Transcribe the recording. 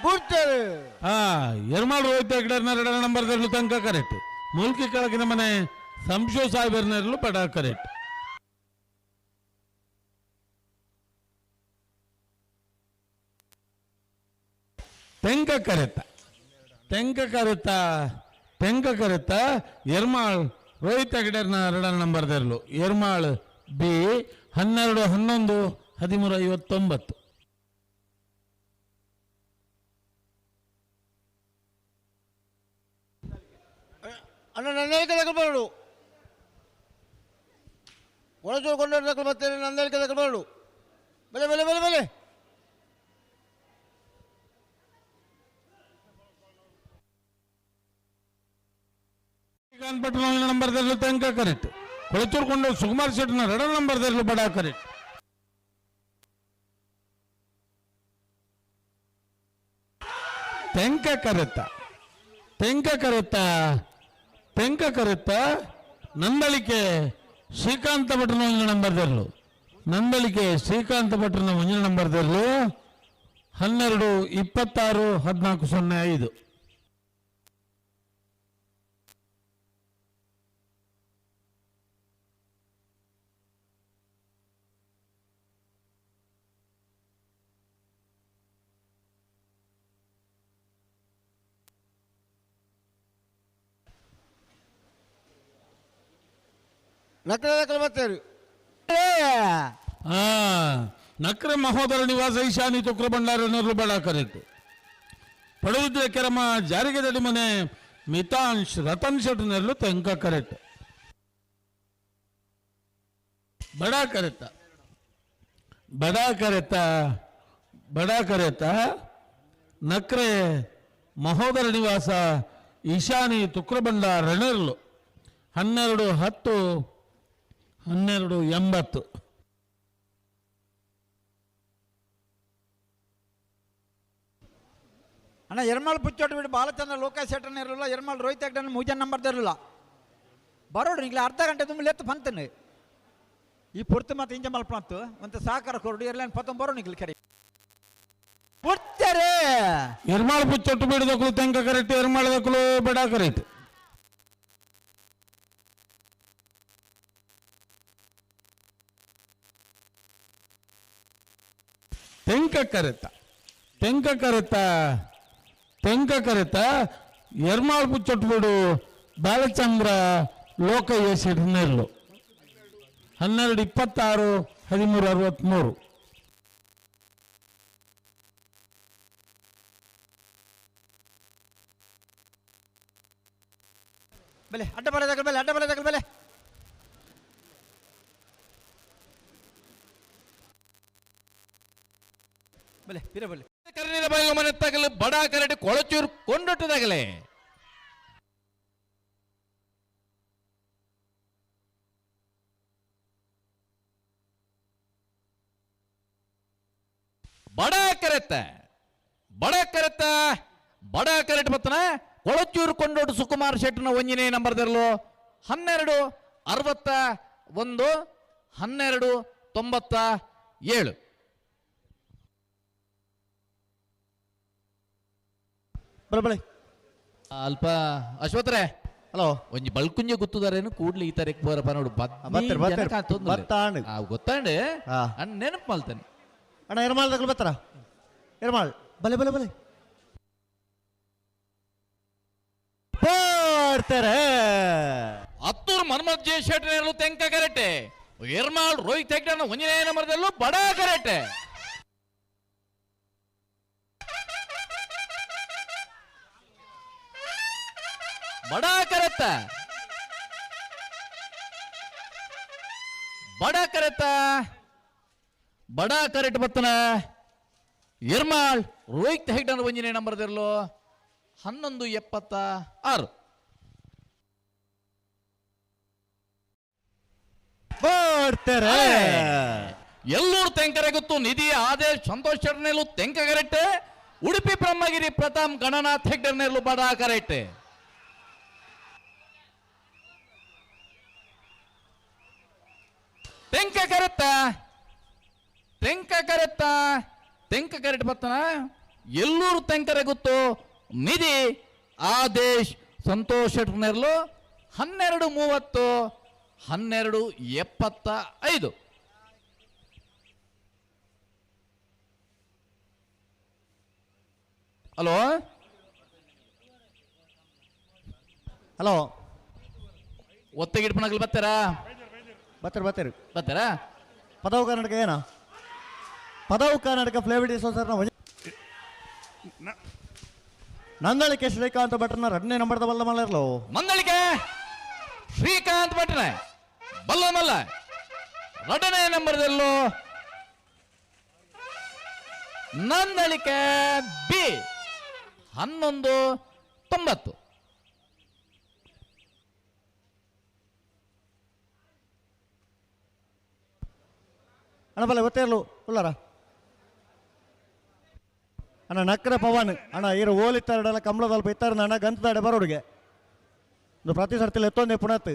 ಬಿಡ್ತಾರೆ. ಎರ್ಮಾಳ್ ರೋಹಿತ್ ಹೆಗ್ಡರ್ನ 2 ನಂಬರ್ದಲ್ಲೂ ತನಕ ಕರೆಕ್ಟ್. ಮುಲ್ಕಿ ಕೆಳಗಿನ ಮನೆ ಸಂಶೋ ಸಾಹೇಬರ್ನಲ್ಲೂ ಬಡ ಕರೆಕ್ಟ್. ತೆಂಕ ಕರೆತ ಎರ್ಮಾಳ್ ರೋಹಿತ್ ಹೆಗ್ಡರ್ನ 2 ನಂಬರ್ದಲ್ಲೂ ಎರ್ಮಾಳ್ ಬಿ 12 11 1359. ಅಣ್ಣ ನಂದಳಿಕೆ ತಗೊಳ್ಬೇಡು, ಒಳಚೂರು ಕೊಂಡೋರು ತಗೊಳ್ಳಿ ಬರ್ತೇನೆ. ನಂದಳಿಕೆ ತಗೊಳ್ಬೇಡು. ಬೆಲೆ ಬೆಲೆ ಬೆಲೆ ಬೆಲೆ ಶ್ರೀಕಾಂತ್ ಭಟ್ನ ನಂಬರ್ದಲ್ಲೂ ತೆಂಕ ಕರೆಕ್ಟ್. ಕೊಳಚೂರು ಕೊಂಡೋರು ಸುಕುಮಾರ್ ಶೆಟ್ನ 2 ನಂಬರ್ದಲ್ಲೂ ಬಡ ಕರೆಕ್ಟ್. ತೆಂಕ ಕರೆತ ನಂದಳಿಕೆ ಶ್ರೀಕಾಂತ ಭಟ್ನ 1 ನಂಬರ್ದಲ್ಲೂ ಶ್ರೀಕಾಂತ ಭಟ್ನ 1 ನಂಬರ್ದಲ್ಲೂ 12 26 1405. ನಕಲ ಬರ್ತೇವೆ. ನಕ್ರೆ ಮಹೋದರ ನಿವಾಸ ಈಶಾನಿ ತುಕ್ರ ಭಂಡಾರನರು ಬಡ ಕರೆಕ್ಟ್. ಪಡುವುದ್ರ ಕೆರಮ ಜಾರಿಗೆ ದಡಿ ಮನೆ ಮಿತಾಂಶ್ ರತನ್ ಶೆಟ್ನಲ್ಲೂ ತೆಂಕ ಕರೆಕ್ಟ್. ಬಡ ಕರೆತ ನಕ್ರೆ ಮಹೋದರ ನಿವಾಸ ಈಶಾನಿ ತುಕ್ರ ಭಂಡಾರನರು 12 10 12 80. ಅಣ್ಣ ಎರ್ಮಾಳ್ ಪುಚ್ಚೋಟು ಬಿಟ್ಟು ಬಾಲಚಂದ್ರ ಲೋಕೇಶ್ ಶೆಟ್ಟರ್ನ ಇರಲಿಲ್ಲ. ಎರ್ಮಾಳ್ ರೋಹಿತ್ ಹೆಗ್ಡರ್ನ 3 ನಂಬರ್ದು ಇರಲಿಲ್ಲ. ಬರೋಡ್ರಿ ನಿಂಗ್ಲ ಅರ್ಧ ಗಂಟೆ ತುಂಬ ಎತ್ತು ಬಂತೇನೆ ಈ ಪುರ್ತು ಮತ್ತು ಇಂಜ ಮಲ್ಪಂತು ಒಂದು ಸಹಕಾರ ಕೊರಡು ಇರ್ಲೇನು ಪತ್ತೊಂದು ಬರೋ ನಿಂಗ್ಲಿ ಕಡೆ ಬಿಡ್ತಾರೆ. ಎರ್ಮಾಳ್ ಪುಚ್ಚೊಟ್ಟು ಬಿಡದಕ್ಕೂ ತೆಂಕ ಕರೆಕ್ಟ್. ಎರ್ಮಾಳದಕ್ಕೂ ಬಡ ಕರೆಕ್ಟ್. ತೆಂಕ ಕರೆತ ಎರ್ಮಾಳ್ ಪುಚ್ಚೊಟ್ಬಿಡು ಬಾಲಚಂದ್ರ ಲೋಕಯ್ಯ ಶೆಟ್ನರ್ಲು 12 26 1363. ಬೆಲೆ ಅಡ್ಡ ಬಲೆ ಬೆಲೆ ಬೆಲೆ ಪಿರ ಬೆಲೆ ಕರ್ಣಿನ ಬಾಯಿಗೆ ಮನೆ ತಗಲು ಬಡ ಕರಡಿ ಕೊಳಚೂರು ಕೊಂಡೊಟ್ಟದಾಗಲೇ ಬಡ ಕರೆಟ್ ಬತ್ತನ ಕೊಳಚೂರು ಕೊಂಡೋಡು ಸುಕುಮಾರ್ ಶೆಟ್ನ 1 ನಂಬರ್ದಲ್ಲೂ 12 61 12 97. ಬಳೆ ಅಲ್ಪ ಅಶ್ವತ್ರೆ ಹಲೋ ಒಂಜಿ ಬಲ್ಕುಂಜ ಗೊತ್ತುದಾರೇನು ಕೂಡ್ಲಿ ಈ ತರ ಬರಪ್ಪ ನೋಡು ಗೊತ್ತಾಂಡೆ ನೆನಪು ಮಲ್ತಾನೆ. ಅಣ್ಣ ಎರ್ಮಾಳ್ ತಗೊಳ್ಳಿ ಬರ್ತಾರ. ಎರ್ಮಾಳ್ ಬಲೆ ಬಲೆ ಬಲೆ ಬರ್ತಾರೆ. ಹತ್ತೂರು ಮನ್ಮಥ್ ಜೆ ಶೆಟ್ನಲ್ಲೂ ತೆಂಕ ಕರೆಕ್ಟೆ. ಎರ್ಮಾಳ್ ರೋಹಿತ್ ಹೆಗ್ಡರ್ನ 1 ನಂಬರ್ದಲ್ಲೂ ಬಡ ಕರೆಕ್ಟೆ. ಬಡ ಕರೆಕ್ಟ್ ಬತ್ತನ ಎರ್ಮಾಳ್ ರೋಹಿತ್ ಹೆಗ್ಡರ್ನ 1 ನಂಬರ್ದಲ್ಲೂ 1176. ಬರ್ತಾರೆ. ಎಲ್ಲೂರು ತೆಂಕರೆ ಗೊತ್ತು ನಿಧಿ ಆದೇಶ್ ಸಂತೋಷ್ ಶೆಟ್ನಲ್ಲೂ ತೆಂಕ ಕರೆಕ್ಟೆ. ಉಡುಪಿ ಬ್ರಹ್ಮಗಿರಿ ಪ್ರತಾಪ್ ಗಣನಾಥ್ ಹೆಗ್ಡರ್ನಲ್ಲೂ ಬಡ ಕರೆಕ್ಟೆ. ತೆಂಕ ಕರೆಕ್ಟ್ ಬತ್ತನ ಎಲ್ಲೂರು ತೆಂಕರೆ ಗುತ್ತು ನಿಧಿ ಆದೇಶ್ ಸಂತೋಷ್ ಶೆಟ್ಟಿ ನೆರಳು 12:30 12:75. ಹಲೋ ಹಲೋ ಒತ್ತಿಗಿಡ್ಪಣಗಳು ಬರ್ತಾರಾ ಬರ್ತೀರಿ ಬರ್ತಾರಾ? ಪದವು ಕರ್ನಾಟಕ ಏನ ಪದವು ಕರ್ನಾಟಕ ಫ್ಲೇವಿಡಿ ಸರ್ ನಂದಳಿಕೆ ಶ್ರೀಕಾಂತ್ ಭಟ್ರನ 2ನೇ ನಂಬರ್ದ ಬಲ್ಲ ಮಲ್ಲ ಮಂದಳಿಕೆ ಶ್ರೀಕಾಂತ್ ಭಟ್ರ ಬಲ್ಲಮಲ್ಲ 2ನೇ ನಂಬರ್ದಲ್ಲೂ ನಂದಳಿಕೆ ಬಿ 11:90. ಅಣ್ಣ ಬಲ್ಲ ಗೊತ್ತೇರ್ಲು ಉಳ್ಳಾರ ಅಣ್ಣ ನಕ್ರೆ ಪವನ್ ಅಣ್ಣ ಇರು ಓಲಿತ್ತಾರಡಲ್ಲ ಕಂಬಳದಲ್ಲಿ ಇತ್ತಾರ ಅಣ್ಣ ಗಂತದಾಡೆ ಬರೋಡಿಗೆ ಇದು ಪ್ರತಿ ಸರ್ತಿಲಿ ಎತ್ತೊಂದೇ ಪುಣತ್